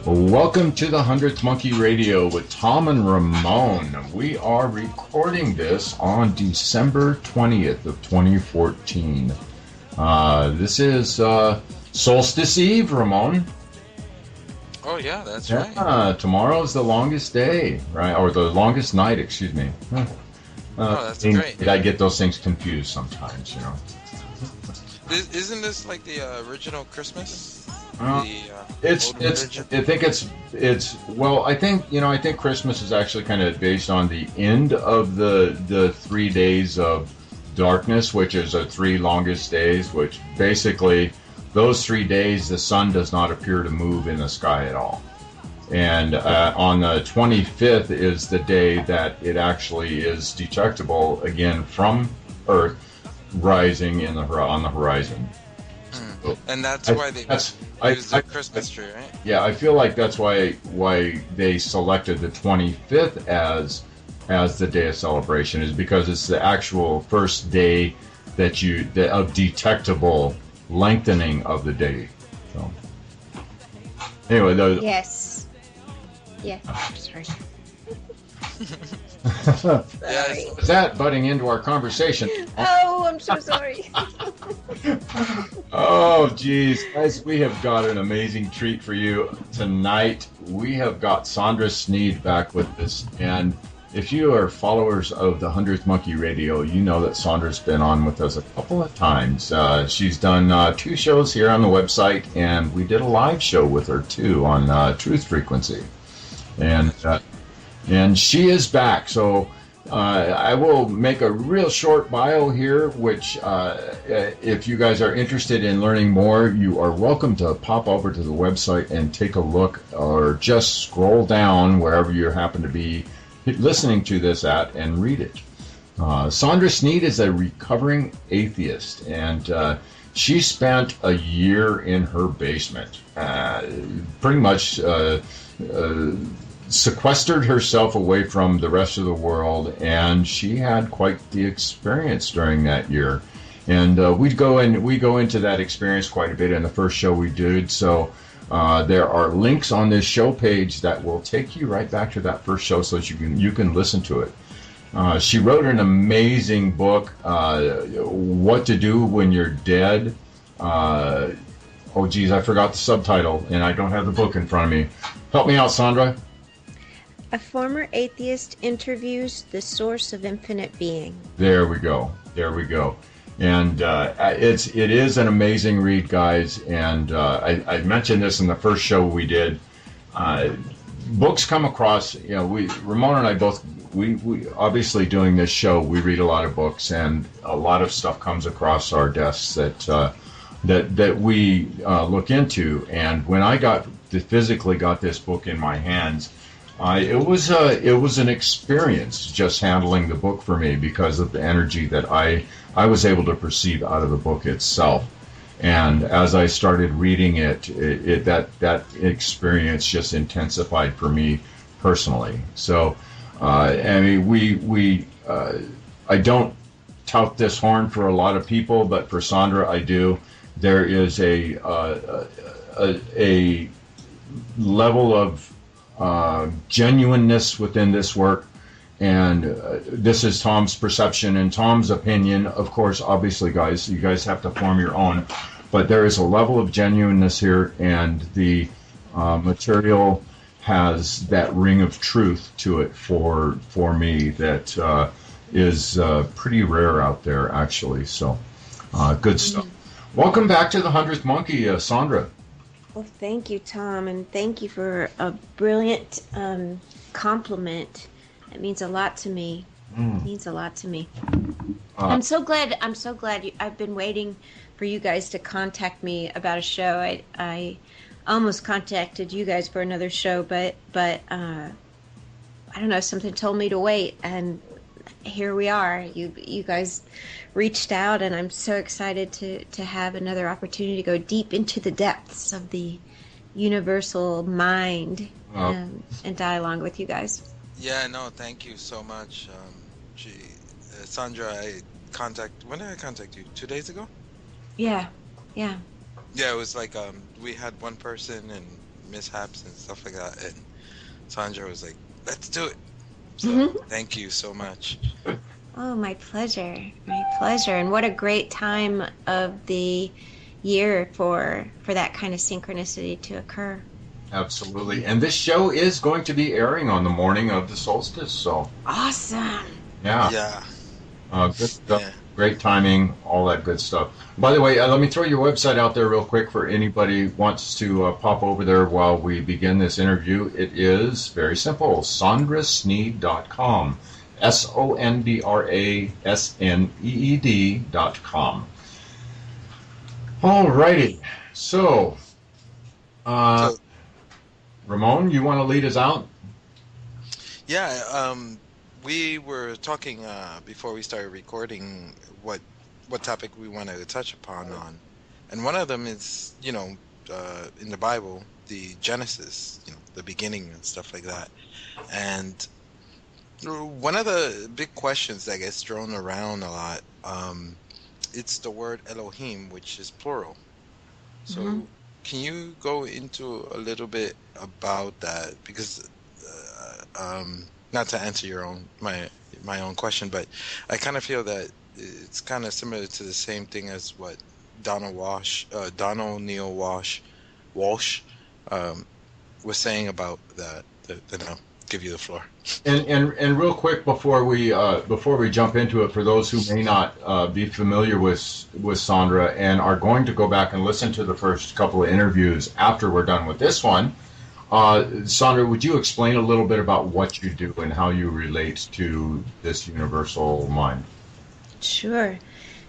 Welcome to the Hundredth Monkey Radio with Tom and Ramon. We are recording this on December 20th of 2014. This is Solstice Eve, Ramon. Oh yeah, that's right. Tomorrow's the longest day, right? Or the longest night, excuse me. Oh, that's great. I get those things confused sometimes, you know. Isn't this like the original Christmas? I think it's well. I think Christmas is actually kind of based on the end of the 3 days of darkness, which is the 3 longest days. Which basically, those 3 days, the sun does not appear to move in the sky at all. And on the 25th is the day that it actually is detectable again from Earth, rising on the horizon. And that's why they use the Christmas tree, right? Yeah, I feel like that's why they selected the 25th as the day of celebration, is because it's the actual first day of detectable lengthening of the day. So anyway, yes, sorry. Yes. Is that butting into our conversation? Oh, I'm so sorry. Oh, geez. Guys, we have got an amazing treat for you tonight. We have got Sondra Sneed back with us. And if you are followers of the 100th Monkey Radio, you know that Sondra's been on with us a couple of times. She's done 2 shows here on the website, and we did a live show with her, too, on Truth Frequency. And she is back. So I will make a real short bio here, which if you guys are interested in learning more, you are welcome to pop over to the website and take a look, or just scroll down wherever you happen to be listening to this at and read it. Sondra Sneed is a recovering atheist, and she spent a year in her basement, pretty much sequestered herself away from the rest of the world, and she had quite the experience during that year. And we go into that experience quite a bit in the first show we did. So there are links on this show page that will take you right back to that first show, so that you can listen to it. She wrote an amazing book, What to Do When You're Dead. Oh geez, I forgot the subtitle, and I don't have the book in front of me. Help me out, Sondra. A former atheist interviews the source of infinite being. There we go. And it is an amazing read, guys. And I mentioned this in the first show we did. Books come across, Ramon and I both, we obviously doing this show, we read a lot of books, and a lot of stuff comes across our desks that we look into. And when I physically got this book in my hands, it was an experience just handling the book for me, because of the energy that I was able to perceive out of the book itself. And as I started reading it, that experience just intensified for me personally. So, I mean, I don't tout this horn for a lot of people, but for Sondra, I do. There is a level of genuineness within this work, and this is Tom's perception and Tom's opinion. Of course, obviously, guys, you guys have to form your own, but there is a level of genuineness here, and the material has that ring of truth to it for me that is pretty rare out there, actually. So good stuff. Welcome back to the 100th Monkey, Sondra. Well, thank you, Tom, and thank you for a brilliant compliment. It means a lot to me. It means a lot to me. I'm so glad. I've been waiting for you guys to contact me about a show. I almost contacted you guys for another show, but I don't know. Something told me to wait, and here we are. You guys reached out, and I'm so excited to have another opportunity to go deep into the depths of the universal mind and dialogue with you guys. Yeah, no, thank you so much. Sondra, when did I contact you? 2 days ago? Yeah. Yeah, it was like we had one person, and mishaps and stuff like that. And Sondra was like, "Let's do it." So thank you so much. Oh, my pleasure. My pleasure. And what a great time of the year for that kind of synchronicity to occur. Absolutely. And this show is going to be airing on the morning of the solstice, so. Awesome. Yeah. Yeah. Good stuff. Yeah. Great timing, all that good stuff. By the way, let me throw your website out there real quick for anybody who wants to pop over there while we begin this interview. It is very simple, sondrasneed.com. sondrasneed.com. All righty. So, Ramon, you want to lead us out? Yeah, we were talking before we started recording what topic we want to touch upon on, and one of them is, in the Bible, the Genesis, the beginning and stuff like that. And one of the big questions that gets thrown around a lot, it's the word Elohim, which is plural. So can you go into a little bit about that? Because not to answer my own question, but I kind of feel that it's kind of similar to the same thing as what Donald Neil Walsh was saying about that. I'll give you the floor. And real quick before we jump into it, for those who may not be familiar with Sondra and are going to go back and listen to the first couple of interviews after we're done with this one, Sondra, would you explain a little bit about what you do and how you relate to this universal mind? Sure.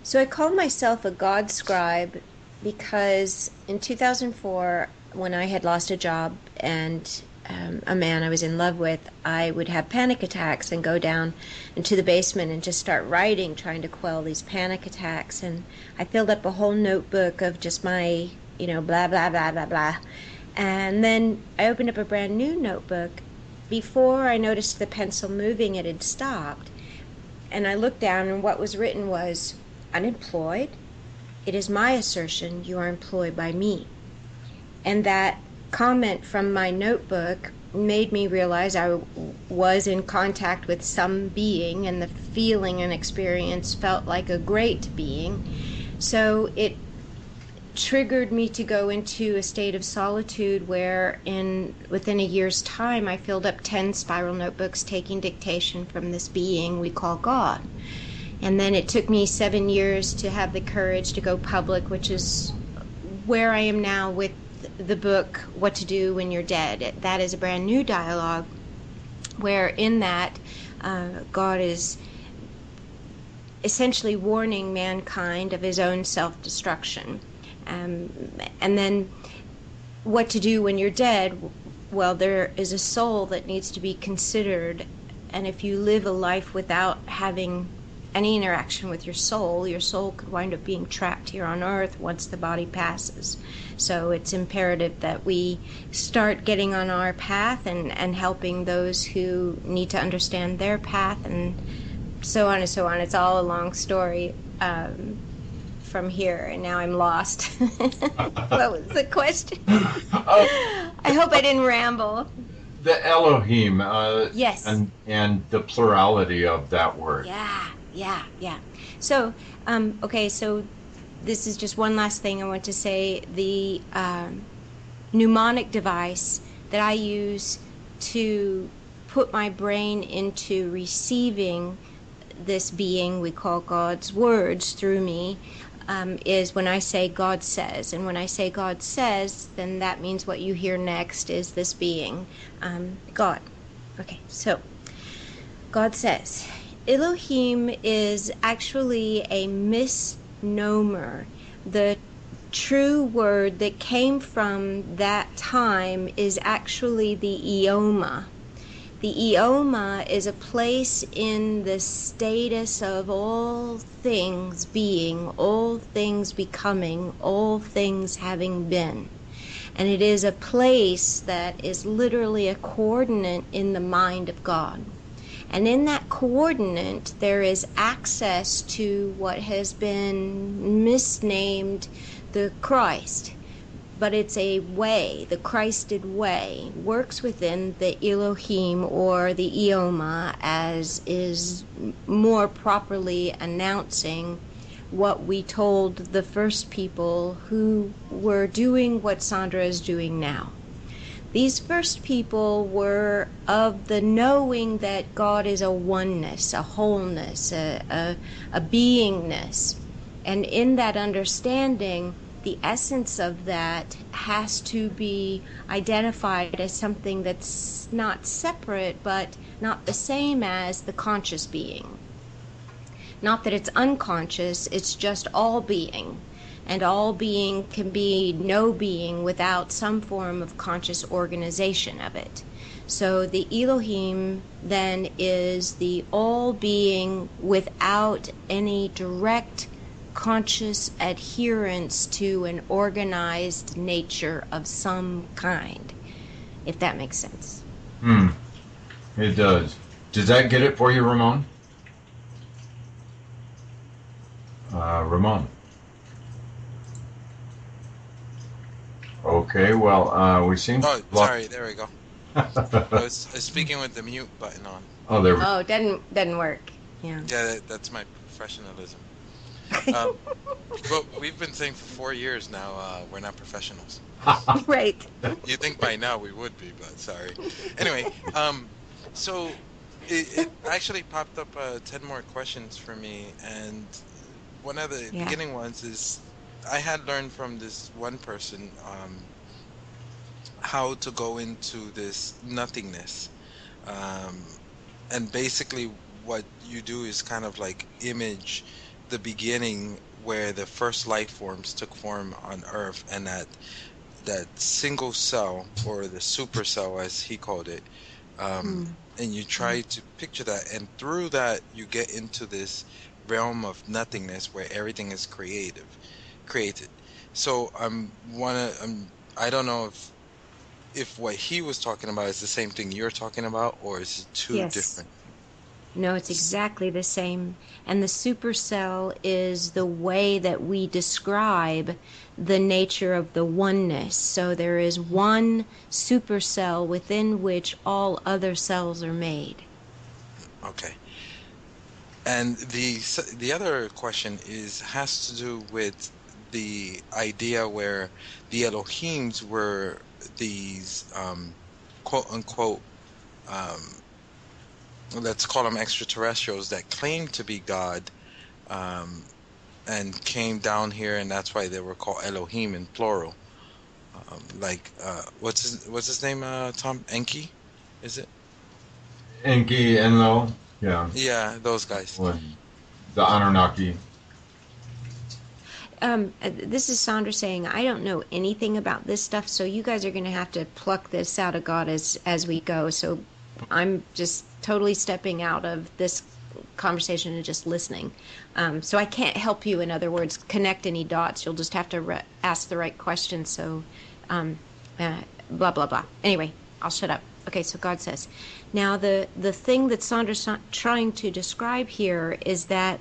So I call myself a Godscribe because in 2004, when I had lost a job and a man I was in love with, I would have panic attacks and go down into the basement and just start writing, trying to quell these panic attacks. And I filled up a whole notebook of just my, blah, blah, blah, blah, blah. And then I opened up a brand new notebook. Before I noticed the pencil moving, it had stopped. And I looked down, and what was written was, "Unemployed? It is my assertion you are employed by me." And that comment from my notebook made me realize I was in contact with some being, and the feeling and experience felt like a great being. So it triggered me to go into a state of solitude where within a year's time I filled up 10 spiral notebooks taking dictation from this being we call God. And then it took me 7 years to have the courage to go public, which is where I am now with the book What to Do When You're Dead. That is a brand new dialogue where in that God is essentially warning mankind of his own self-destruction. And then what to do when you're dead? Well, there is a soul that needs to be considered, and if you live a life without having any interaction with your soul could wind up being trapped here on earth once the body passes. So it's imperative that we start getting on our path and helping those who need to understand their path, and so on and so on. It's all a long story from here, and now I'm lost. What was the question? I hope I didn't ramble. The Elohim, yes, and the plurality of that word. Yeah. So, okay, so this is just one last thing I want to say. The mnemonic device that I use to put my brain into receiving this being we call God's words through me is when I say God says. And when I say God says, then that means what you hear next is this being, God. Okay, so God says. Elohim is actually a misnomer. The true word that came from that time is actually the Eoma. The Eoma is a place in the status of all things being, all things becoming, all things having been. And it is a place that is literally a coordinate in the mind of God. And in that coordinate, there is access to what has been misnamed the Christ. but it's a way, the Christed way, works within the Elohim or the Ioma, as is more properly announcing what we told the first people who were doing what Sondra is doing now. These first people were of the knowing that God is a oneness, a wholeness, a beingness. And in that understanding, the essence of that has to be identified as something that's not separate, but not the same as the conscious being. Not that it's unconscious, it's just all being. And all being can be no being without some form of conscious organization of it. So the Elohim then is the all being without any direct conscious adherence to an organized nature of some kind, if that makes sense. It does. Does that get it for you, Ramon? Ramon. Okay, well, we seem... Oh, sorry, there we go. I was speaking with the mute button on. Oh, there we go. Oh, it doesn't work. Yeah. Yeah, that's my professionalism. But we've been saying for 4 years now, we're not professionals. Right. You think by now we would be, but sorry. Anyway, so it actually popped up 10 more questions for me, and one of the beginning ones is, I had learned from this one person how to go into this nothingness. And basically what you do is kind of like image the beginning where the first life forms took form on Earth, and that single cell, or the supercell as he called it, and you try to picture that, and through that you get into this realm of nothingness where everything is created. So I don't know if what he was talking about is the same thing you're talking about, or is it two different? No, it's exactly the same. And the supercell is the way that we describe the nature of the oneness. So there is one supercell within which all other cells are made. Okay. And the other question has to do with the idea where the Elohims were these quote unquote let's call them extraterrestrials that claimed to be God, and came down here, and that's why they were called Elohim in plural. What's his name? Tom Enki, is it? Enki, Enlil, yeah. Yeah, those guys. The Anunnaki. This is Sondra saying, I don't know anything about this stuff, so you guys are going to have to pluck this out of God as we go. So I'm just totally stepping out of this conversation and just listening. So I can't help you, in other words, connect any dots. You'll just have to ask the right question. So blah, blah, blah. Anyway, I'll shut up. Okay, so God says. Now, the thing that Sondra's trying to describe here is that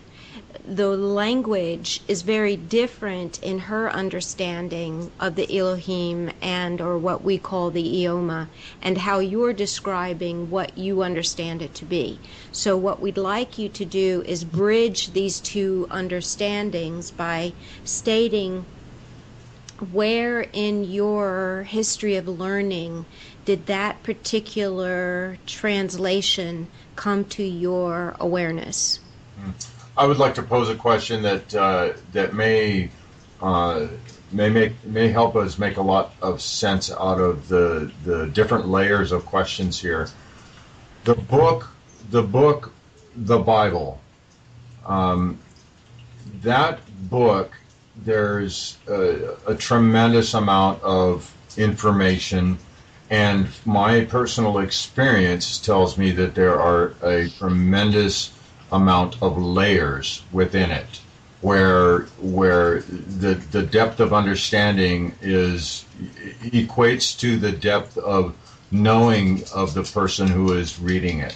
the language is very different in her understanding of the Elohim, and or what we call the Ioma, and how you're describing what you understand it to be. So what we'd like you to do is bridge these two understandings by stating where in your history of learning did that particular translation come to your awareness. I would like to pose a question that may help us make a lot of sense out of the different layers of questions here. The Bible. That book, there's a tremendous amount of information, and my personal experience tells me that there are a tremendous amount of layers within it, where the depth of understanding equates to the depth of knowing of the person who is reading it.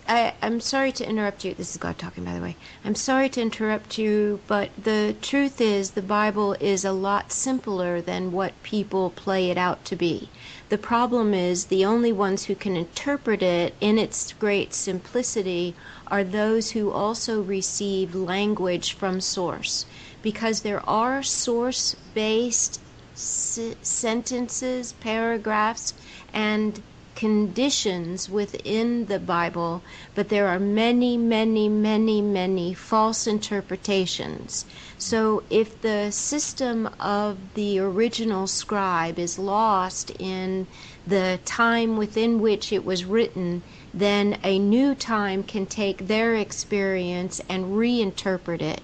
I'm sorry to interrupt you. This is God talking, by the way. I'm sorry to interrupt you, but the truth is the Bible is a lot simpler than what people play it out to be. The problem is the only ones who can interpret it in its great simplicity are those who also receive language from source, because there are source-based sentences, paragraphs, and conditions within the Bible, but there are many, many, many, many false interpretations. So if the system of the original scribe is lost in the time within which it was written, then a new time can take their experience and reinterpret it.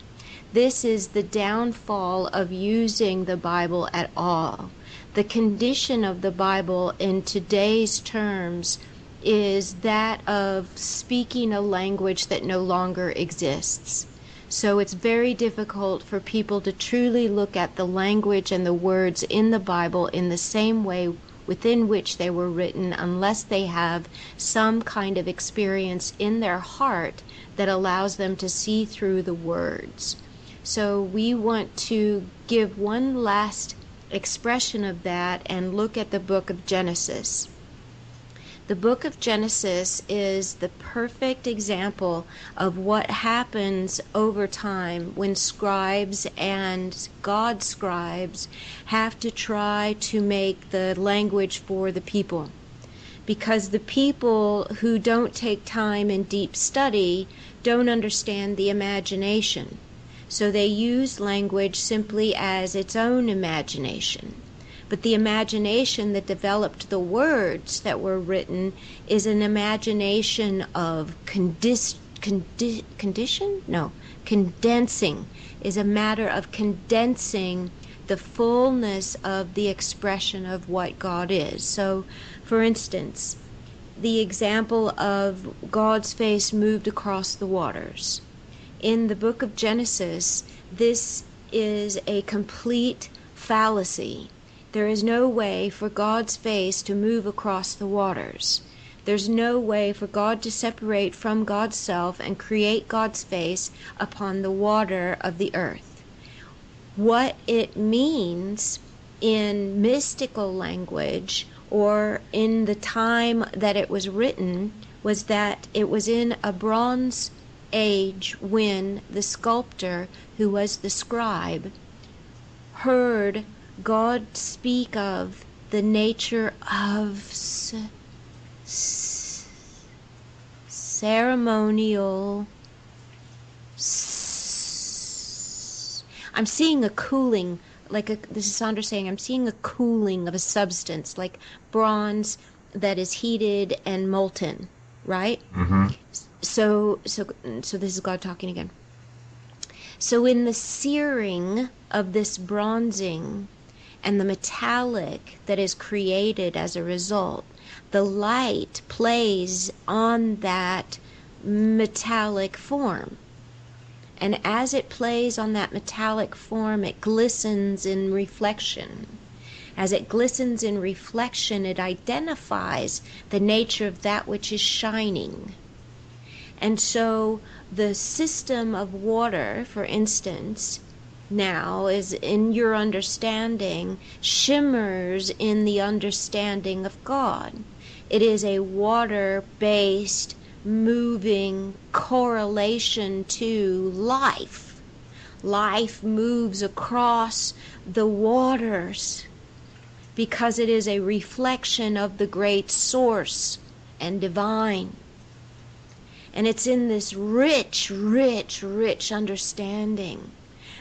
This is the downfall of using the Bible at all. The condition of the Bible in today's terms is that of speaking a language that no longer exists. So it's very difficult for people to truly look at the language and the words in the Bible in the same way within which they were written, unless they have some kind of experience in their heart that allows them to see through the words. So we want to give one last expression of that and look at the book of Genesis. The book of Genesis is the perfect example of what happens over time when scribes and God scribes have to try to make the language for the people. Because the people who don't take time in deep study don't understand the imagination. So they use language simply as its own imagination. But the imagination that developed the words that were written is an imagination of condensing, is a matter of condensing the fullness of the expression of what God is. So, for instance, the example of God's face moved across the waters. In the book of Genesis, this is a complete fallacy. There is no way for God's face to move across the waters. There's no way for God to separate from God's self and create God's face upon the water of the earth. What it means in mystical language or in the time that it was written was that it was in a bronze age when the sculptor, who was the scribe, heard God speak of the nature of ceremonial. I'm seeing a cooling, this is Sondra saying, I'm seeing a cooling of a substance, like bronze that is heated and molten, right? Mm-hmm. So this is God talking again. So in the searing of this bronzing and the metallic that is created as a result, the light plays on that metallic form. And as it plays on that metallic form, it glistens in reflection. As it glistens in reflection, it identifies the nature of that which is shining. And so the system of water, for instance, now is in your understanding, shimmers in the understanding of God. It is a water-based, moving correlation to life. Life moves across the waters because it is a reflection of the great source and divine. And it's in this rich, rich, rich understanding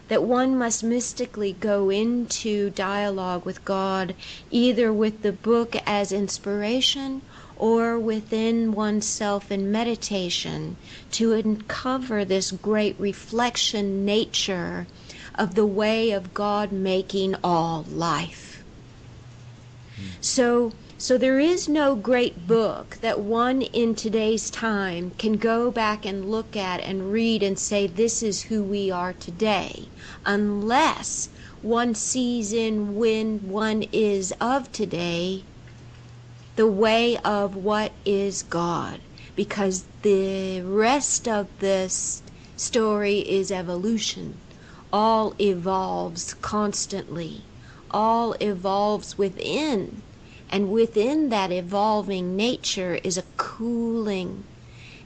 that one must mystically go into dialogue with God, either with the book as inspiration or within oneself in meditation, to uncover this great reflection nature of the way of God making all life. So there is no great book that one in today's time can go back and look at and read and say, this is who we are today, unless one sees in when one is of today the way of what is God. because the rest of this story is evolution. All evolves constantly. All evolves within. And within that evolving nature is a cooling.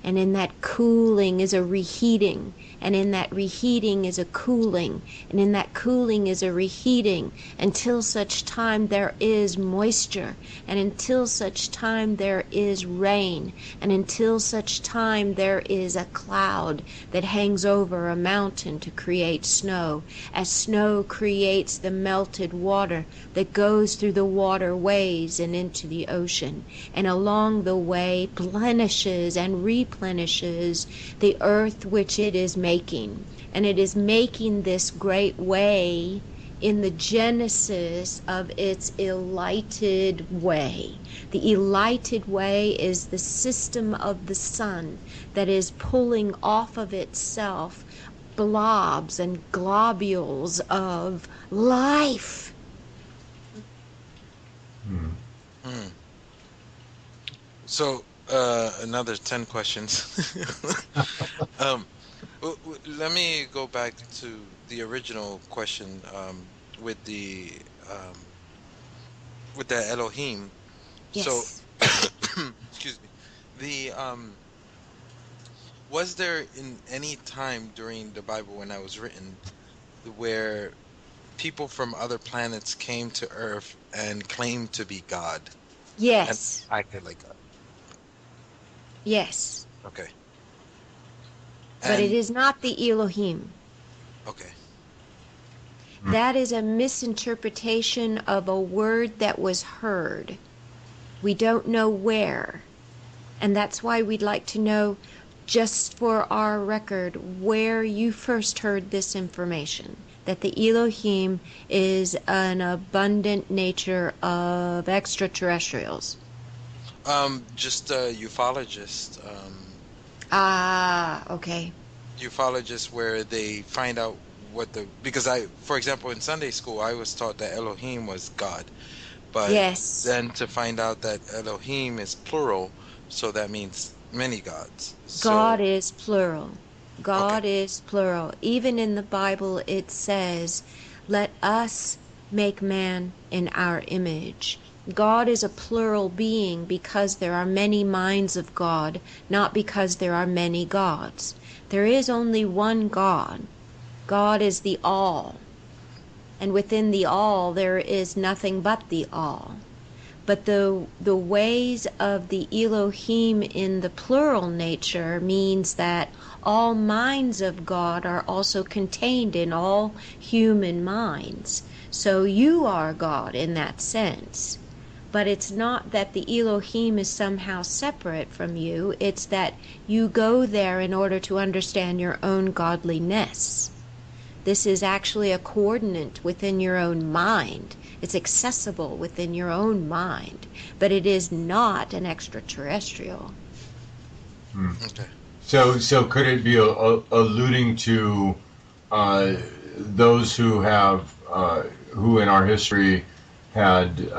And in that cooling is a reheating. And in that reheating is a cooling. And in that cooling is a reheating until such time there is moisture. And until such time there is rain. And until such time there is a cloud that hangs over a mountain to create snow. As snow creates the melted water that goes through the waterways and into the ocean. And along the way plenishes and replenishes the earth which it is making. And it is making this great way in the genesis of its elyted way. The elyted way is the system of the sun that is pulling off of itself blobs and globules of life. So, another 10 questions. Let me go back to the original question with the Elohim. Yes. So, excuse me. Was there in any time during the Bible when that was written where people from other planets came to Earth and claimed to be God? Yes. And acted like God. Yes. Okay. But it is not the Elohim. Okay. That is a misinterpretation of a word that was heard. We don't know where. And that's why we'd like to know, just for our record, where you first heard this information. That the Elohim is an abundant nature of extraterrestrials. Just a ufologist. Okay. Ufologists where they find out because for example, in Sunday school, I was taught that Elohim was God. But yes. Then to find out that Elohim is plural, so that means many gods. God is plural. God is plural. Even in the Bible it says, let us make man in our image. God is a plural being because there are many minds of God, not because there are many gods. There is only one God. God is the all. And within the all there is nothing but the all. But the ways of the Elohim in the plural nature means that all minds of God are also contained in all human minds. So you are God in that sense. But it's not that the Elohim is somehow separate from you. It's that you go there in order to understand your own godliness. This is actually a coordinate within your own mind. It's accessible within your own mind. But it is not an extraterrestrial. Okay. So could it be alluding to those who have, who in our history had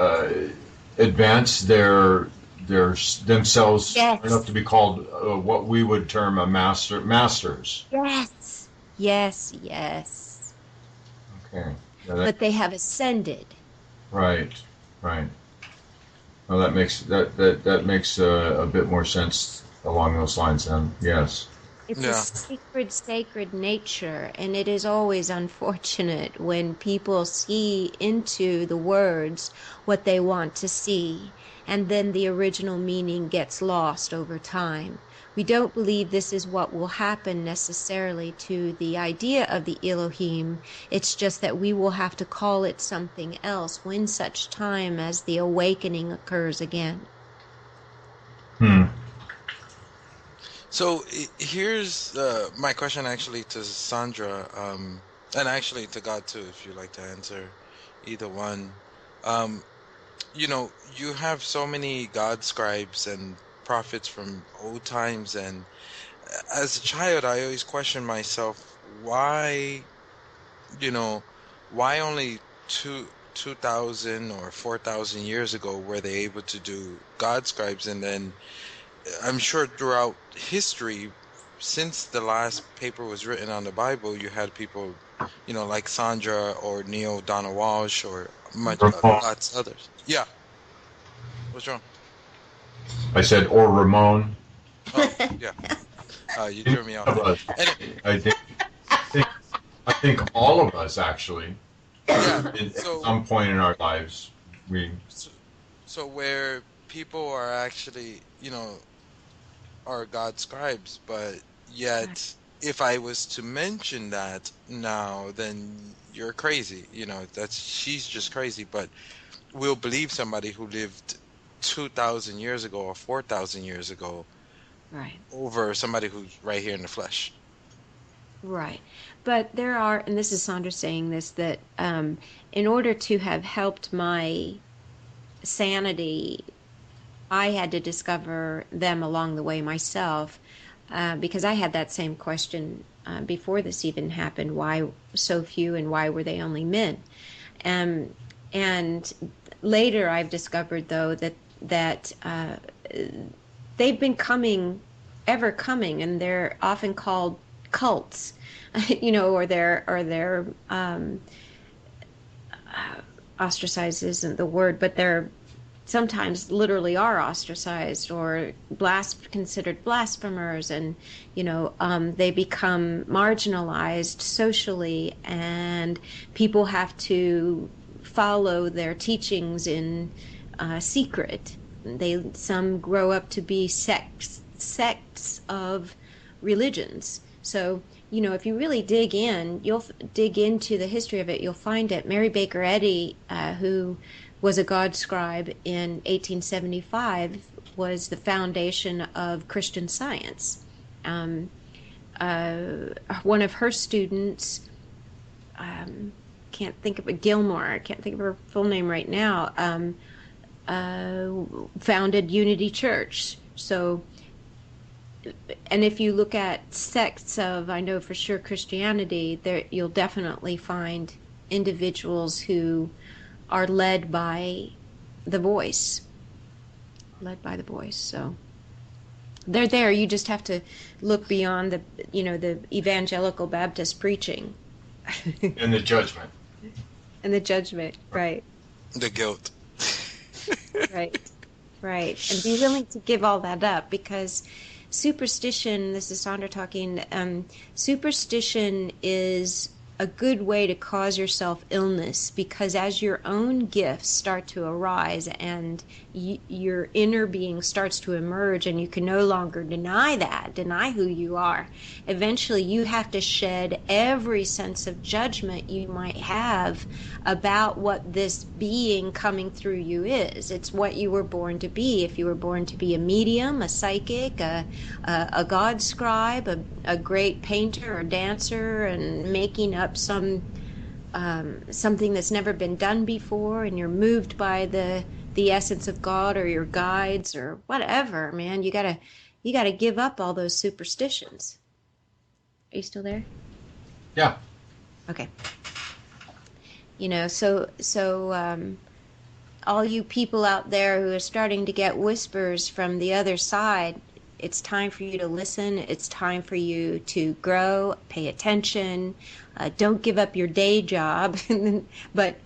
advanced themselves enough to be called what we would term a masters? Yes. Okay. But they have ascended. Right. Well, that makes a bit more sense along those lines then. Yes. It's a sacred nature, and it is always unfortunate when people see into the words what they want to see, and then the original meaning gets lost over time. We don't believe this is what will happen necessarily to the idea of the Elohim. It's just that we will have to call it something else when such time as the awakening occurs again. So here's my question actually to Sondra, and actually to God too, if you'd like to answer either one. You have so many Godscribes and prophets from old times, and as a child I always questioned myself why only 2,000 or 4,000 years ago were they able to do Godscribes, and then I'm sure throughout history, since the last paper was written on the Bible, you had people, like Sondra or Neil Donald Walsh or lots others. Yeah. What's wrong? I said, or Ramon. Oh, yeah. You threw me off. Anyway. I think all of us actually, Yeah. at some point in our lives, So where people are actually, are God scribes, but yet if I was to mention that now, then you're crazy. She's just crazy. But we'll believe somebody who lived 2,000 years ago or 4,000 years ago, Right. over somebody who's right here in the flesh. Right. But there are, and this is Sondra saying this, that in order to have helped my sanity, I had to discover them along the way myself, because I had that same question before this even happened. Why so few, and why were they only men? And later I've discovered, though, that they've been ever coming, and they're often called cults, or they're ostracized isn't the word, but they're sometimes literally are ostracized or considered blasphemers, and they become marginalized socially, and people have to follow their teachings in secret. Some grow up to be sects of religions. So, if you really dig into the history of it, you'll find it. Mary Baker Eddy, who was a God scribe in 1875, was the foundation of Christian Science. One of her students, Gilmore, I can't think of her full name right now, founded Unity Church. So, and if you look at sects of, I know for sure, Christianity, there you'll definitely find individuals who are led by the voice. So they're there. You just have to look beyond the evangelical Baptist preaching. And the judgment. Right. The guilt. Right. And be willing to give all that up, because superstition, this is Sondra talking, superstition is a good way to cause yourself illness, because as your own gifts start to arise and your inner being starts to emerge, and you can no longer deny who you are, eventually you have to shed every sense of judgment you might have about what this being coming through you is. It's what you were born to be. If you were born to be a medium, a psychic, a God scribe, a great painter or dancer, and making up something that's never been done before, and you're moved by the essence of God or your guides or whatever, man, you gotta give up all those superstitions. Are you still there? Yeah. Okay. So all you people out there who are starting to get whispers from the other side, it's time for you to listen. It's time for you to grow, pay attention. Don't give up your day job, but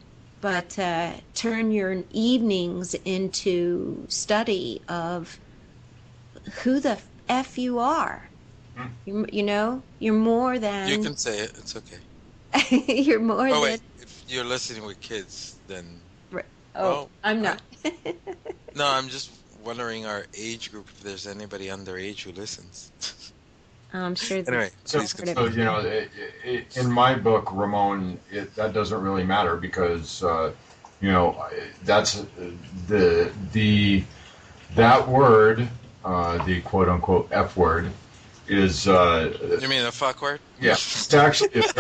turn your evenings into study of who the F you are. You're more than... You can say it. It's okay. You're more than... wait. If you're listening with kids, then... I'm not. No, I'm just wondering our age group, if there's anybody underage who listens. I'm sure. Anyway, please so in my book, Ramon, that doesn't really matter, because that's that word, the quote unquote F word, is. You mean the fuck word? Yeah, it's actually it's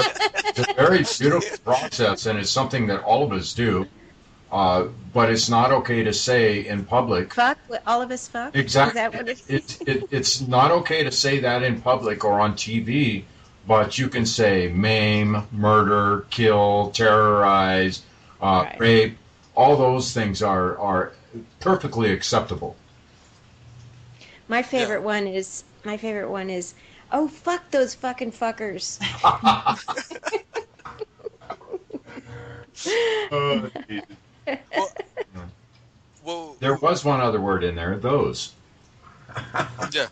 a very beautiful process, and it's something that all of us do. But it's not okay to say in public. Fuck? All of us fuck? Exactly. Is that what it is? It's not okay to say that in public or on TV, but you can say maim, murder, kill, terrorize, Right. rape. All those things are perfectly acceptable. My favorite one is, oh, fuck those fucking fuckers. Oh, geez. Well, well, There was one other word in there, those. yeah.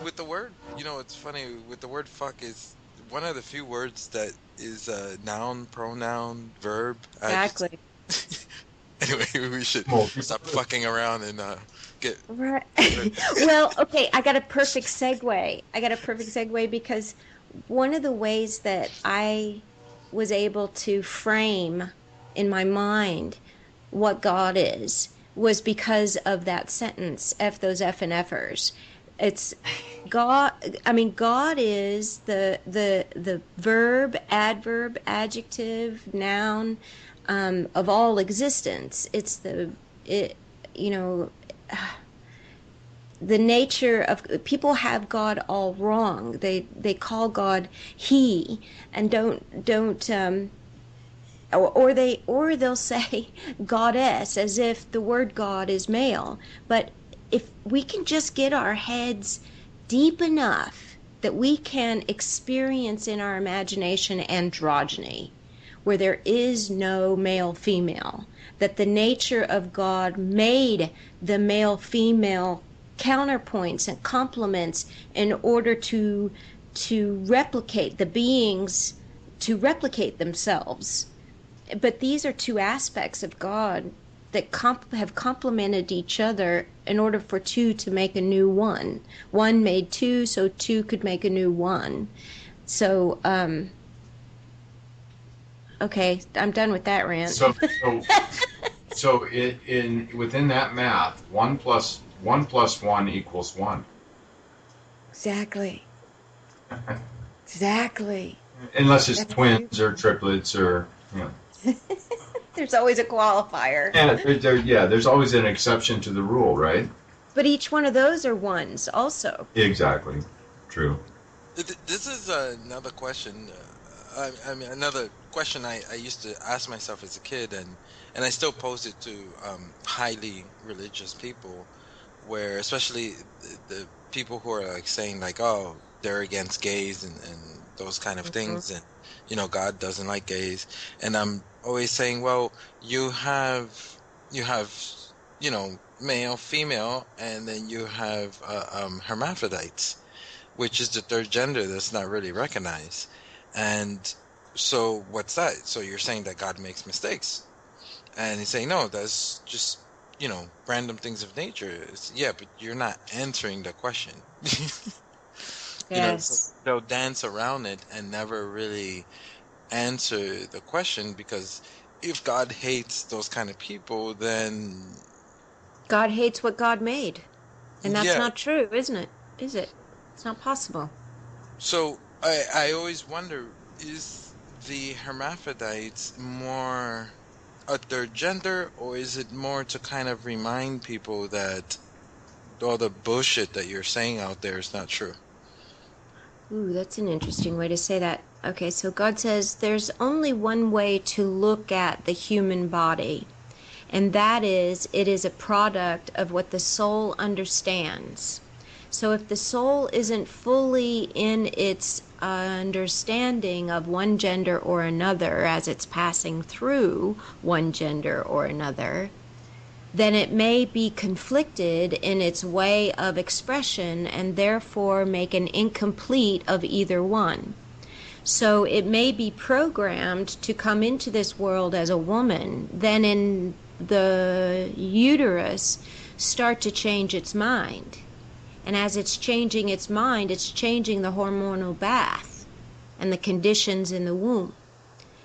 With the word, it's funny. With the word "fuck" is one of the few words that is a noun, pronoun, verb. Exactly. Anyway, we should stop fucking around and get. Right. Well, okay, I got a perfect segue because one of the ways that I was able to frame in my mind what God is was because of that sentence, F those F and F'ers. It's God. I mean, God is the verb, adverb, adjective, noun of all existence. It's the nature of people have God all wrong. They call God He, and or they'll say goddess as if the word God is male. But if we can just get our heads deep enough that we can experience in our imagination androgyny, where there is no male female, that the nature of God made the male female counterpoints and complements in order to replicate the beings, to replicate themselves. But these are two aspects of God that have complemented each other in order for two to make a new one. One made two, so two could make a new one. So, okay, I'm done with that rant. So within that math, 1 plus 1 equals 1. Exactly. Exactly. Unless it's twins or triplets or, There's always a qualifier. Yeah, there's always an exception to the rule, right? But each one of those are ones also. Exactly. True. This is another question. I mean, another question I used to ask myself as a kid, and I still pose it to highly religious people, where especially the people who are like saying like, oh, they're against gays and those kind of things, and God doesn't like gays, and I'm always saying, well, you have male, female, and then you have hermaphrodites, which is the third gender that's not really recognized. And so what's that? So you're saying that God makes mistakes. And he's saying, no, that's just, random things of nature. Yeah, but you're not answering the question. Yes. So they'll dance around it and never really answer the question, because if God hates those kind of people, then God hates what God made. And that's not true, isn't it? Is it? It's not possible. So I always wonder, is the hermaphrodites more a third gender, or is it more to kind of remind people that all the bullshit that you're saying out there is not true? Ooh, that's an interesting way to say that. Okay, so God says there's only one way to look at the human body, and that is it is a product of what the soul understands. So if the soul isn't fully in its understanding of one gender or another as it's passing through one gender or another, then it may be conflicted in its way of expression and therefore make an incomplete of either one. So it may be programmed to come into this world as a woman, then in the uterus start to change its mind. And as it's changing its mind, it's changing the hormonal bath and the conditions in the womb.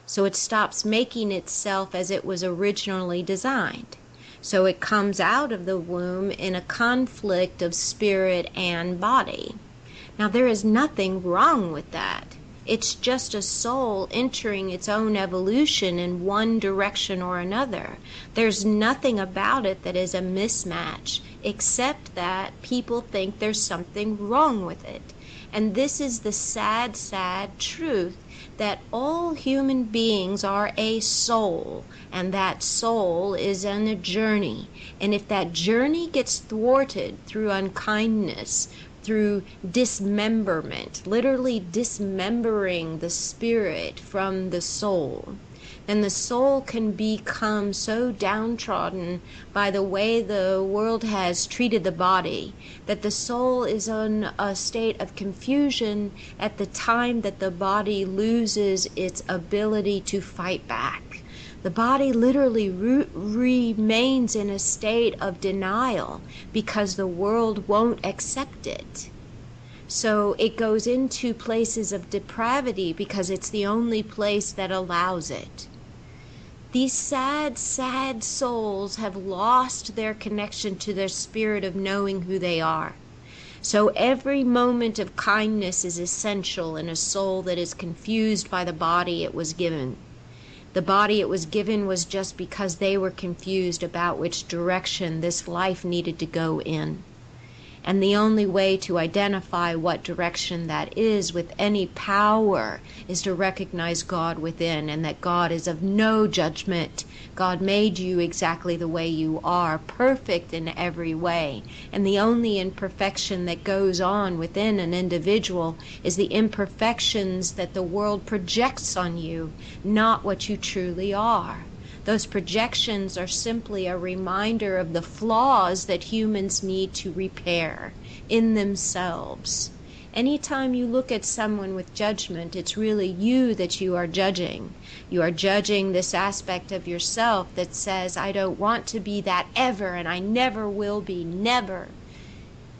So it stops making itself as it was originally designed. So it comes out of the womb in a conflict of spirit and body. Now there is nothing wrong with that. It's just a soul entering its own evolution in one direction or another. There's nothing about it that is a mismatch, except that people think there's something wrong with it. And this is the sad, sad truth, that all human beings are a soul, and that soul is on a journey. And if that journey gets thwarted through unkindness, through dismemberment, literally dismembering the spirit from the soul, then the soul can become so downtrodden by the way the world has treated the body, that the soul is in a state of confusion at the time that the body loses its ability to fight back. The body literally remains in a state of denial because the world won't accept it. So it goes into places of depravity because it's the only place that allows it. These sad, sad souls have lost their connection to their spirit of knowing who they are. So every moment of kindness is essential in a soul that is confused by the body it was given. The body it was given was just because they were confused about which direction this life needed to go in. And the only way to identify what direction that is with any power is to recognize God within, and that God is of no judgment. God made you exactly the way you are, perfect in every way. And the only imperfection that goes on within an individual is the imperfections that the world projects on you, not what you truly are. Those projections are simply a reminder of the flaws that humans need to repair in themselves. Anytime you look at someone with judgment, it's really you that you are judging. You are judging this aspect of yourself that says, I don't want to be that ever, and I never will be, never.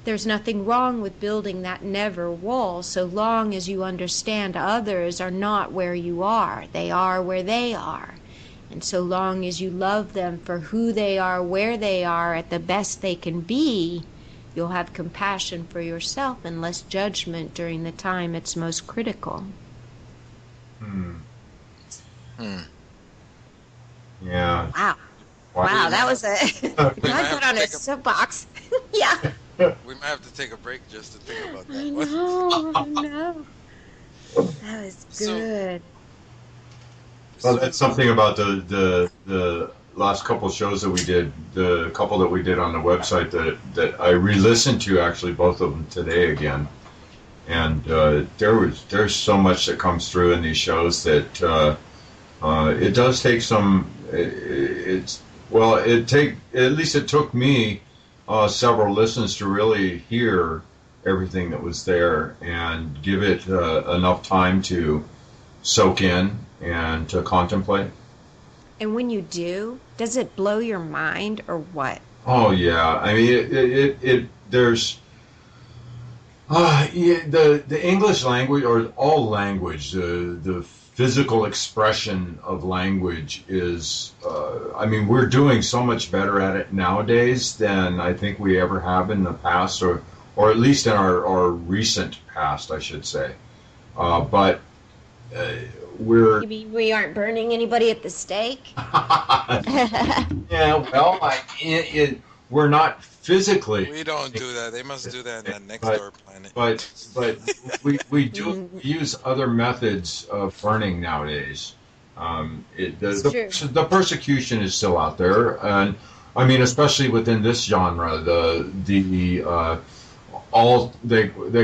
There's nothing wrong with building that never wall so long as you understand others are not where you are. They are where they are. And so long as you love them for who they are, where they are, at the best they can be, you'll have compassion for yourself and less judgment during the time it's most critical. Yeah. Wow. Wow, that was a... I got on a soapbox. Yeah. We might have to take a break just to think about that. I know, I know. That was good. Well, that's something about the last couple shows that we did, the couple that we did on the website that I re-listened to, actually, both of them today again. And there's so much that comes through in these shows that it does take some. At least it took me several listens to really hear everything that was there and give it enough time to soak in and to contemplate. And when you do, does it blow your mind or what? Oh yeah, I mean there's the English language, or all language, the physical expression of language is I mean, we're doing so much better at it nowadays than I think we ever have in the past, or at least in our recent past, I should say. But you mean we aren't burning anybody at the stake? Yeah, well, we're not physically. We don't do that. They must do that in that next door planet. But we do use other methods of burning nowadays. The persecution is still out there, and I mean, especially within this genre, they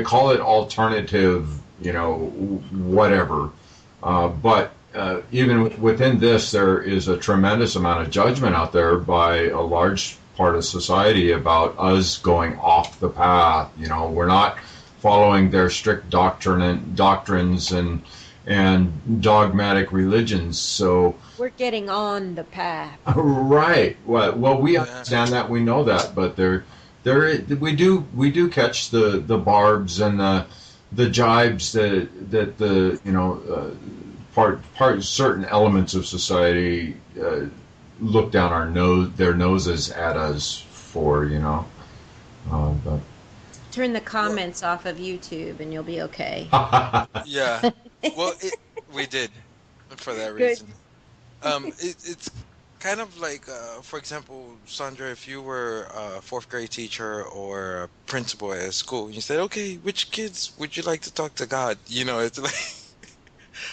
call it alternative, whatever. But even within this, there is a tremendous amount of judgment out there by a large part of society about us going off the path. We're not following their strict doctrines and dogmatic religions. So we're getting on the path. Right. Well, we understand that, we know that, but we do catch the barbs and the jibes that certain elements of society look down their noses at us for, but turn the comments off of YouTube and you'll be okay. Yeah. Well, we did for that reason. It's kind of like, for example, Sandra, if you were a fourth grade teacher or a principal at a school, you said, okay, which kids would you like to talk to God? You know, it's like,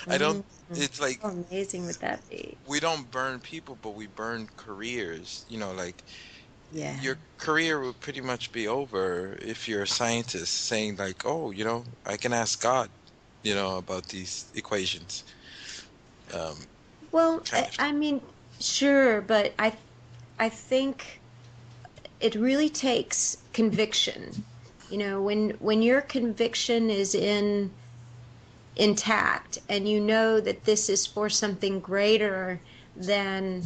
I don't, Mm. it's like, How amazing would that be? we don't burn people, but we burn careers. You know, like Yeah. your career would pretty much be over if you're a scientist saying like, oh, you know, I can ask God, you know, about these equations. Um, Well, kind of. I mean, sure, but I think it really takes conviction. You know, when your conviction is intact and you know that this is for something greater than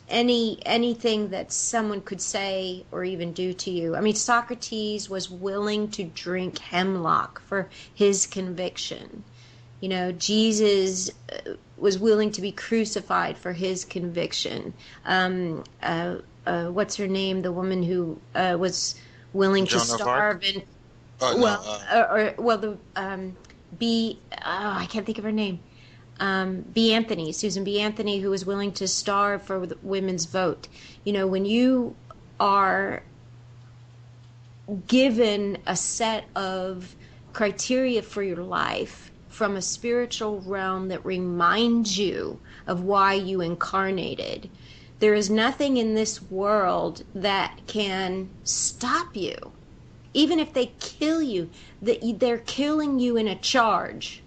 anything that someone could say or even do to you. I mean, Socrates was willing to drink hemlock for his conviction. You know, Jesus was willing to be crucified for his conviction. What's her name? The woman who was willing to Joan of Arc? starve and Oh no. the I can't think of her name. B. Anthony, Susan B. Anthony, who was willing to starve for the women's vote. You know, when you are given a set of criteria for your life from a spiritual realm that reminds you of why you incarnated, there is nothing in this world that can stop you. Even if they kill you, they're killing you in a charge.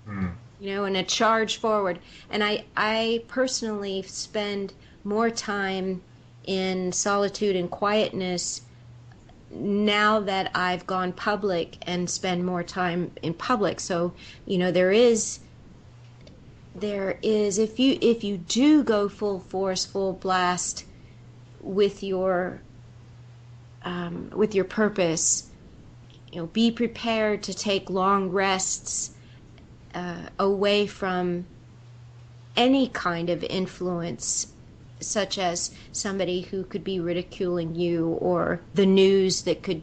You know, in a charge forward. And I personally spend more time in solitude and quietness now that I've gone public and spend more time in public. So, you know, there is if you do go full force, full blast with your purpose, you know, be prepared to take long rests away from any kind of influence, such as somebody who could be ridiculing you, or the news that could,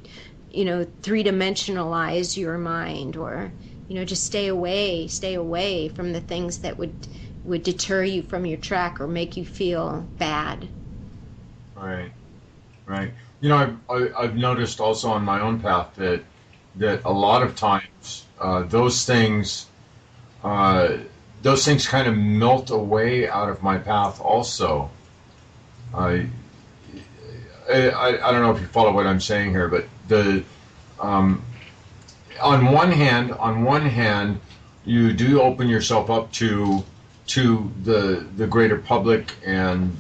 you know, three-dimensionalize your mind, or, you know, just stay away from the things that would deter you from your track or make you feel bad. Right. You know, I've noticed also on my own path that a lot of times those things kind of melt away out of my path also. I don't know if you follow what I'm saying here, but on one hand, you do open yourself up to the greater public and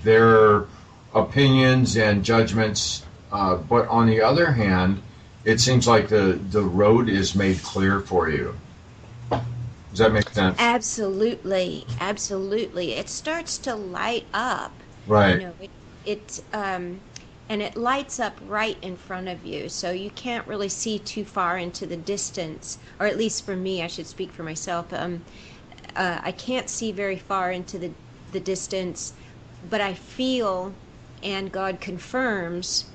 their opinions and judgments, but on the other hand, it seems like the road is made clear for you. Does that make sense? Absolutely. It starts to light up. Right. You know, and it lights up right in front of you, so you can't really see too far into the distance, or at least for me, I should speak for myself. I can't see very far into the distance, but I feel, and God confirms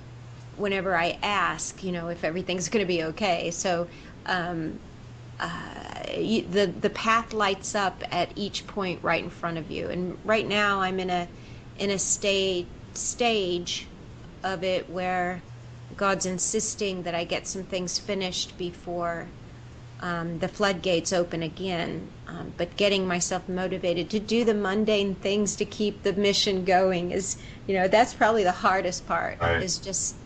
whenever I ask, you know, if everything's going to be okay. So the path lights up at each point right in front of you. And right now I'm in a stage of it where God's insisting that I get some things finished before the floodgates open again. But getting myself motivated to do the mundane things to keep the mission going is, you know, that's probably the hardest part. Right. Is just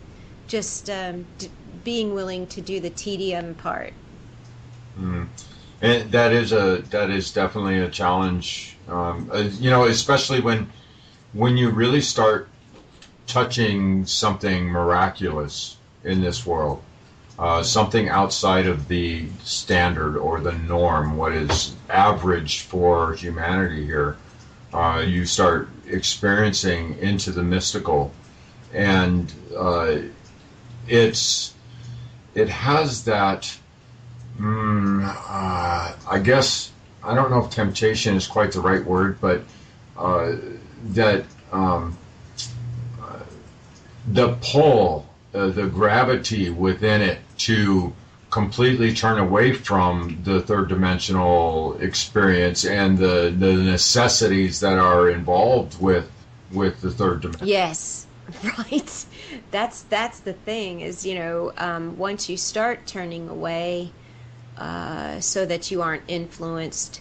being willing to do the tedium part. And that is definitely a challenge. You know, especially when you really start touching something miraculous in this world, something outside of the standard or the norm, what is average for humanity here. You start experiencing into the mystical, and it has that. I guess I don't know if temptation is quite the right word, but that the pull, the gravity within it to completely turn away from the third dimensional experience and the necessities that are involved with the third dimension. Yes, right. That's the thing is, once you start turning away so that you aren't influenced,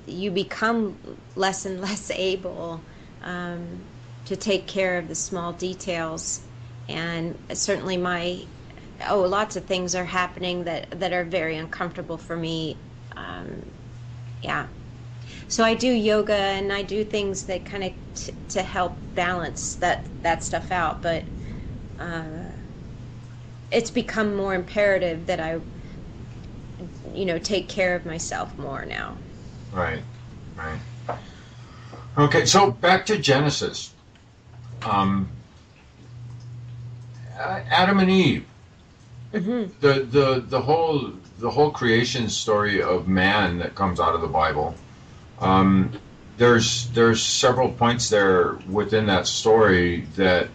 you become less and less able to take care of the small details. And certainly lots of things are happening that are very uncomfortable for me. Yeah. So I do yoga and I do things that kind of to help balance that stuff out. But it's become more imperative that I, take care of myself more now. Right. Okay, so back to Genesis. Adam and Eve. Mm-hmm. The whole creation story of man that comes out of the Bible. There's several points there within that story that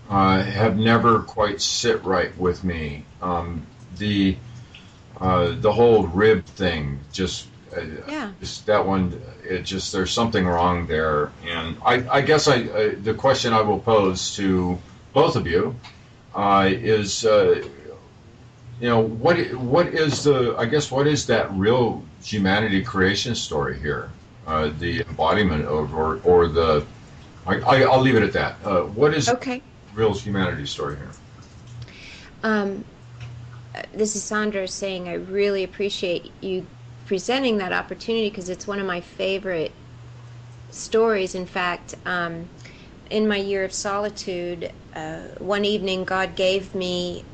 have never quite sit right with me. The whole rib thing, just that one. There's something wrong there, and I guess the question I will pose to both of you is, what is what is that real humanity creation story here? The embodiment of, or the, I'll leave it at that. What is real humanity story here? This is Sondra saying I really appreciate you presenting that opportunity because it's one of my favorite stories. In fact, in my year of solitude, one evening God gave me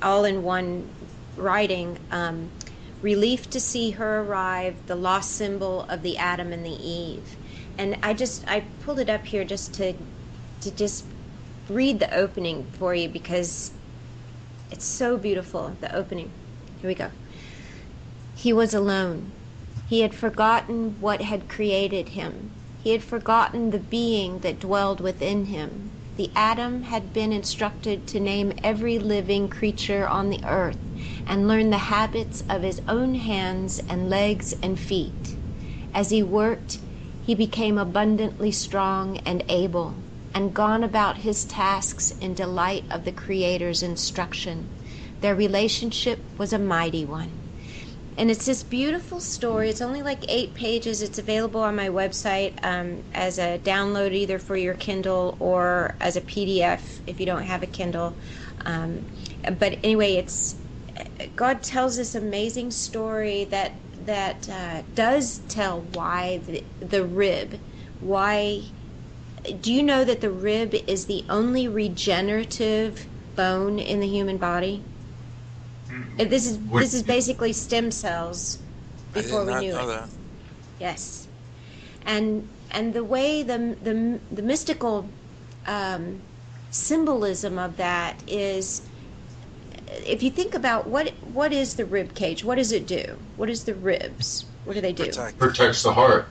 all in one writing, relief to see her arrive, the lost symbol of the Adam and the Eve. And I pulled it up here just to just read the opening for you because it's so beautiful, the opening. Here we go. He was alone. He had forgotten what had created him. He had forgotten the being that dwelled within him. The Adam had been instructed to name every living creature on the earth and learn the habits of his own hands and legs and feet. As he worked, he became abundantly strong and able, and gone about his tasks in delight of the Creator's instruction. Their relationship was a mighty one. And it's this beautiful story. It's only like 8 pages. It's available on my website as a download either for your Kindle or as a PDF if you don't have a Kindle. But anyway, God tells this amazing story that does tell why the rib. Why? Do you know that the rib is the only regenerative bone in the human body? This is basically stem cells before we knew it. That. Yes, and the way the mystical symbolism of that is, if you think about what is the rib cage, what does it do? What is the ribs? What do they do? Protects the heart.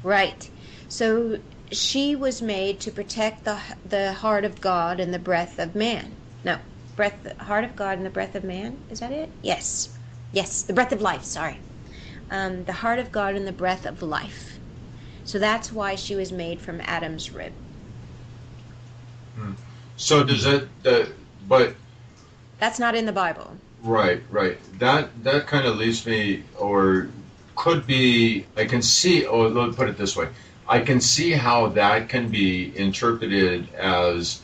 Right. So she was made to protect the heart of God and the breath of man. No. Heart of God and the breath of man. Is that it? Yes, the breath of life. Sorry, the heart of God and the breath of life. So that's why she was made from Adam's rib. So does it? But that's not in the Bible. Right. That kind of leaves me, or could be. I can see. Oh, let me put it this way. I can see how that can be interpreted as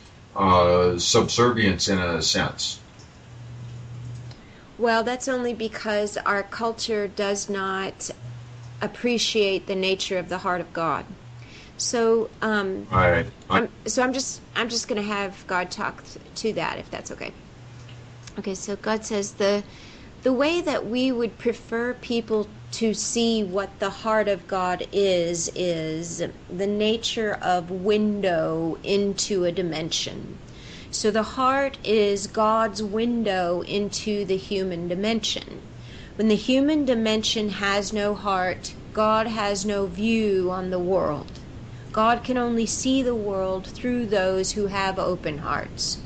subservience in a sense. Well, that's only because our culture does not appreciate the nature of the heart of God. So, I'm just going to have God talk to that, if that's okay. Okay, so God says the way that we would prefer people to see what the heart of God is the nature of window into a dimension. So the heart is God's window into the human dimension. When the human dimension has no heart, God has no view on the world. God can only see the world through those who have open hearts.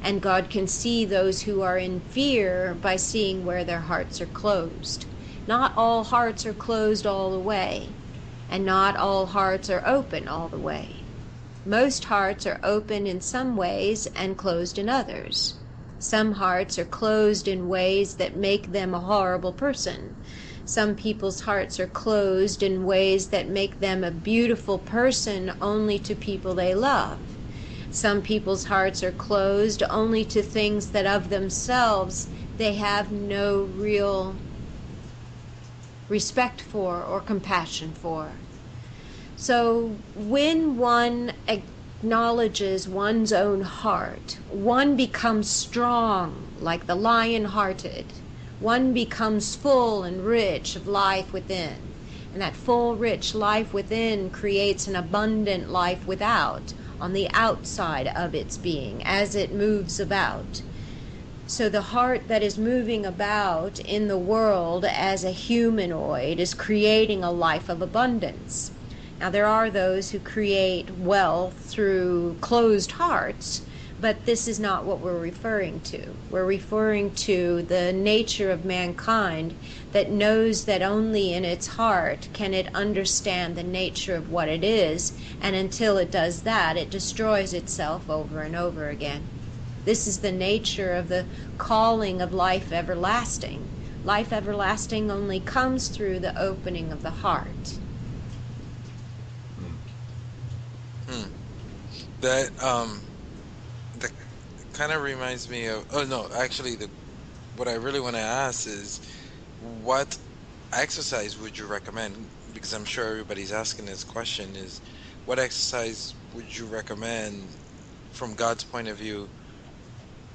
And God can see those who are in fear by seeing where their hearts are closed. Not all hearts are closed all the way, and not all hearts are open all the way. Most hearts are open in some ways and closed in others. Some hearts are closed in ways that make them a horrible person. Some people's hearts are closed in ways that make them a beautiful person only to people they love. Some people's hearts are closed only to things that of themselves they have no real respect for or compassion for. So when one acknowledges one's own heart, one becomes strong like the lion-hearted. One becomes full and rich of life within. And that full, rich life within creates an abundant life without, on the outside of its being, as it moves about. So the heart that is moving about in the world as a humanoid is creating a life of abundance. Now there are those who create wealth through closed hearts, but this is not what we're referring to. We're referring to the nature of mankind that knows that only in its heart can it understand the nature of what it is, and until it does that, it destroys itself over and over again. This is the nature of the calling of life everlasting. Life everlasting only comes through the opening of the heart. That kind of reminds me of. Oh no, actually, what I really want to ask is, what exercise would you recommend? Because I'm sure everybody's asking this question: is what exercise would you recommend from God's point of view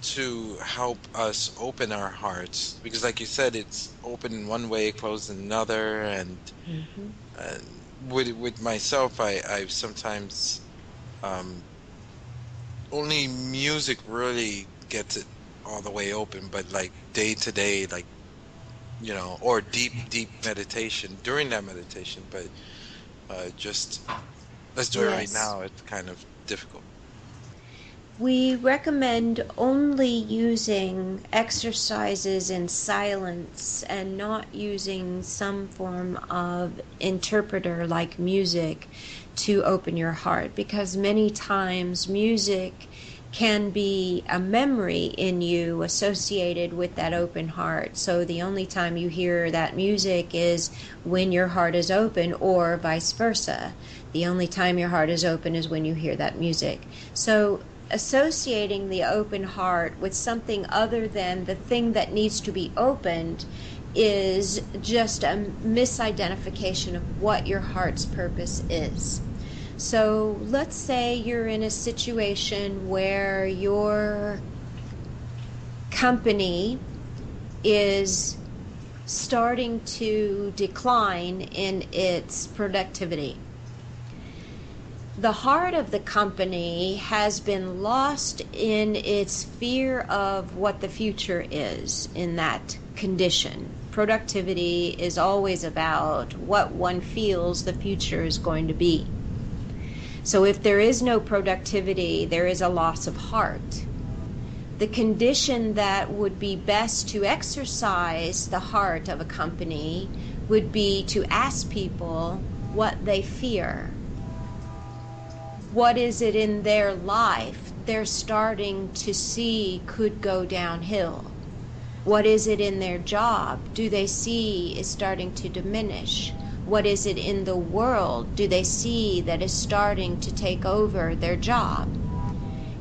to help us open our hearts? Because, like you said, it's open in one way, closed in another, and with myself, I sometimes. Only music really gets it all the way open, but like day to day, like, you know, or deep meditation during that meditation, but just let's do it right now. It's kind of difficult. We recommend only using exercises in silence and not using some form of interpreter like music to open your heart, because many times music can be a memory in you associated with that open heart. So the only time you hear that music is when your heart is open, or vice versa. The only time your heart is open is when you hear that music. So associating the open heart with something other than the thing that needs to be opened is just a misidentification of what your heart's purpose is. So let's say you're in a situation where your company is starting to decline in its productivity. The heart of the company has been lost in its fear of what the future is in that condition. Productivity is always about what one feels the future is going to be. So if there is no productivity, there is a loss of heart. The condition that would be best to exercise the heart of a company would be to ask people what they fear. What is it in their life they're starting to see could go downhill? What is it in their job do they see is starting to diminish? What is it in the world do they see that is starting to take over their job?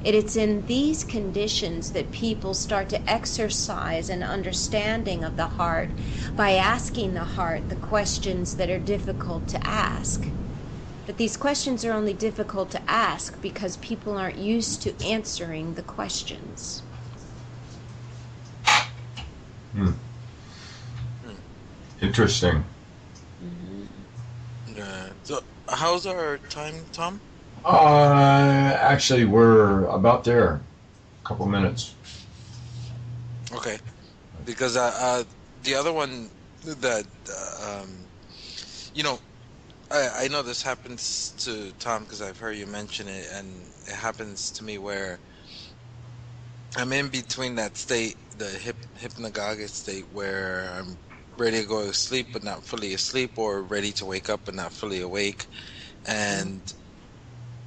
It's in these conditions that people start to exercise an understanding of the heart by asking the heart the questions that are difficult to ask. But these questions are only difficult to ask because people aren't used to answering the questions. Interesting. So, how's our time, Tom? Actually, we're about there. A couple minutes. Okay. Because the other one that, you know, I know this happens to Tom because I've heard you mention it, and it happens to me where I'm in between that state, the hypnagogic state, where I'm ready to go to sleep but not fully asleep, or ready to wake up but not fully awake. And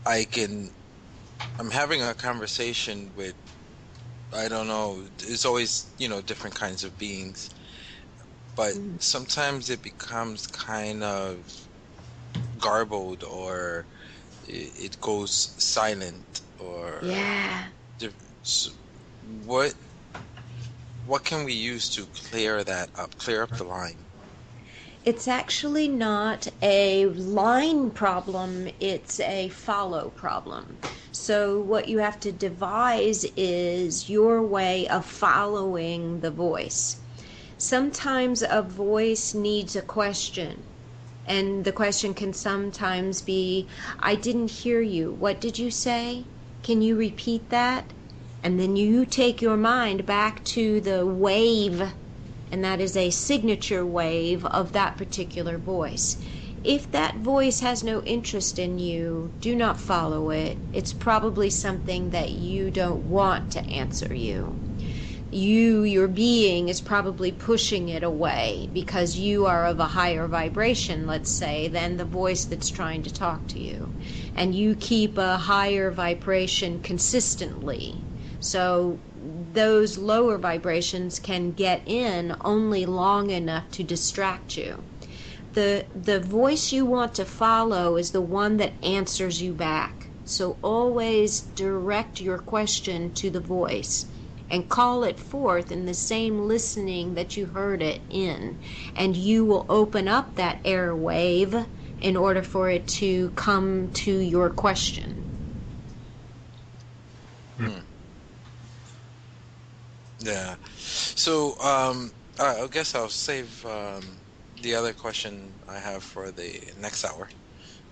I'm having a conversation with, I don't know, it's always, different kinds of beings. But sometimes it becomes kind of garbled, or it goes silent, or Yeah. so what can we use to clear that up, clear up the line? It's actually not a line problem, it's a follow problem. So what you have to devise is your way of following the voice. Sometimes a voice needs a question, and the question can sometimes be, I didn't hear you. What did you say? Can you repeat that? And then you take your mind back to the wave, and that is a signature wave of that particular voice. If that voice has no interest in you, do not follow it. It's probably something that you don't want to answer you. Your being is probably pushing it away because you are of a higher vibration, let's say, than the voice that's trying to talk to you. And you keep a higher vibration consistently. So those lower vibrations can get in only long enough to distract you. The voice you want to follow is the one that answers you back. So always direct your question to the voice and call it forth in the same listening that you heard it in. And you will open up that airwave in order for it to come to your question. Yeah. So I guess I'll save the other question I have for the next hour,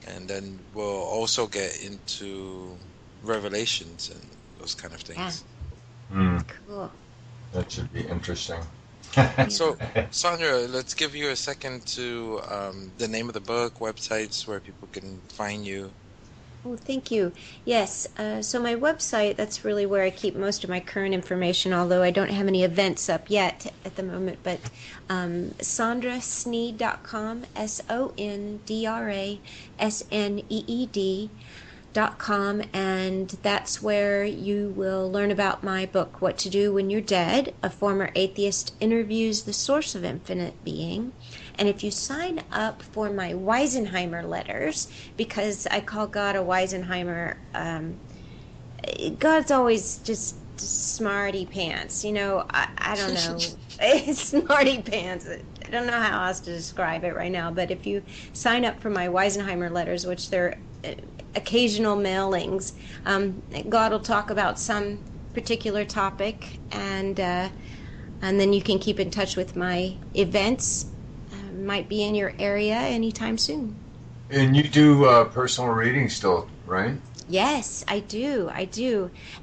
and then we'll also get into revelations and those kind of things. Cool. That should be interesting. So, Sondra, let's give you a second to the name of the book, websites where people can find you. Oh, thank you. Yes, so my website, that's really where I keep most of my current information, although I don't have any events up yet at the moment, but sondrasneed.com, sondrasneed.com, and that's where you will learn about my book, What to Do When You're Dead. A former atheist interviews the source of infinite being. And if you sign up for my Weisenheimer letters, because I call God a Weisenheimer, God's always just smarty pants. I don't know. It's smarty pants. I don't know how else to describe it right now. But if you sign up for my Weisenheimer letters, which they're occasional mailings, God will talk about some particular topic, and then you can keep in touch with my events. Might be in your area anytime soon. And you do personal reading still, right? Yes, I do.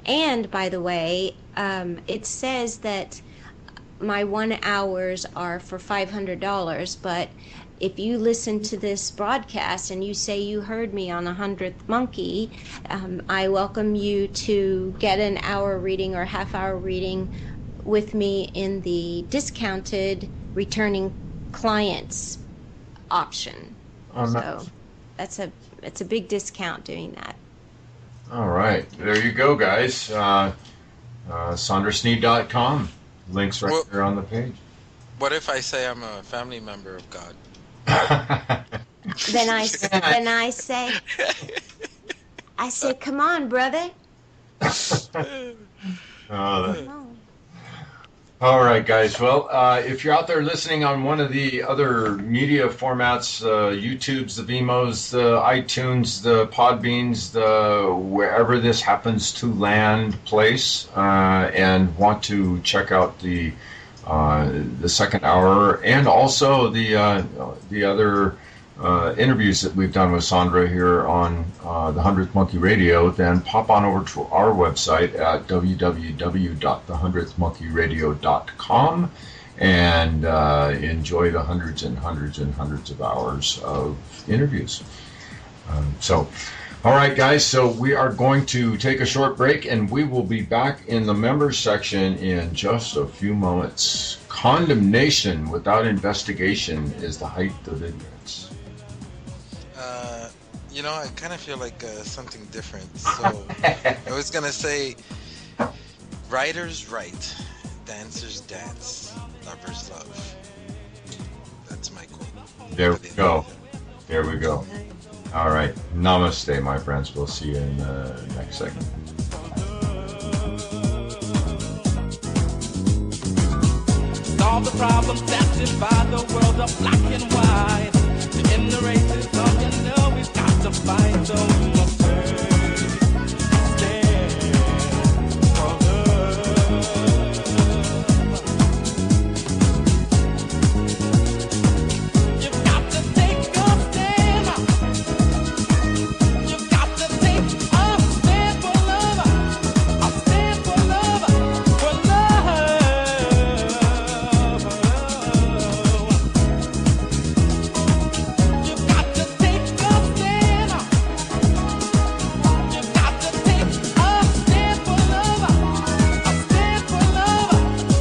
And by the way, it says that my 1 hours are for $500, but if you listen to this broadcast and you say you heard me on the 100th Monkey, I welcome you to get an hour reading or half-hour reading with me in the discounted returning clients option. So it's a big discount doing that. All right, there you go, guys. sondrasneed.com. Links right there on the page. What if I say I'm a family member of God? Then I say, come on, brother. Come on. All right, guys. Well, if you're out there listening on one of the other media formats, YouTubes, the Vimos, the iTunes, the Podbeans, wherever this happens to land place, and want to check out the second hour and also the other interviews that we've done with Sondra here on the 100th Monkey Radio, then pop on over to our website at www.the100thmonkeyradio.com and enjoy the hundreds and hundreds and hundreds of hours of interviews. So All right, guys, so we are going to take a short break, and we will be back in the members section in just a few moments. Condemnation without investigation is the height of ignorance. I kind of feel like something different. So I was going to say, writers write, dancers dance, lovers love. That's my quote. There we go. There we go. All right. Namaste, my friends. We'll see you in the next segment. Solve the problems that divide the world of black and white. In the races, we've got to fight. So we must stand for love. You've got to take a stand. You've got to take a stand for love. A stand for love. For love. You've got to take a stand. You've got to take a stand for love. A stand for love.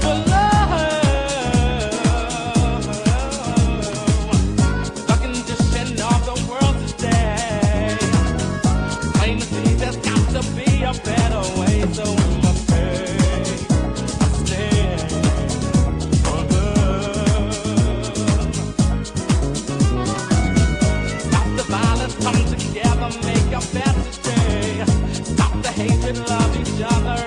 For love. The condition of the world today. Plain to see there's got to be a better way. So we must take a stand for love. Stop the violence, come together, make a better day. Stop the hatred, love each other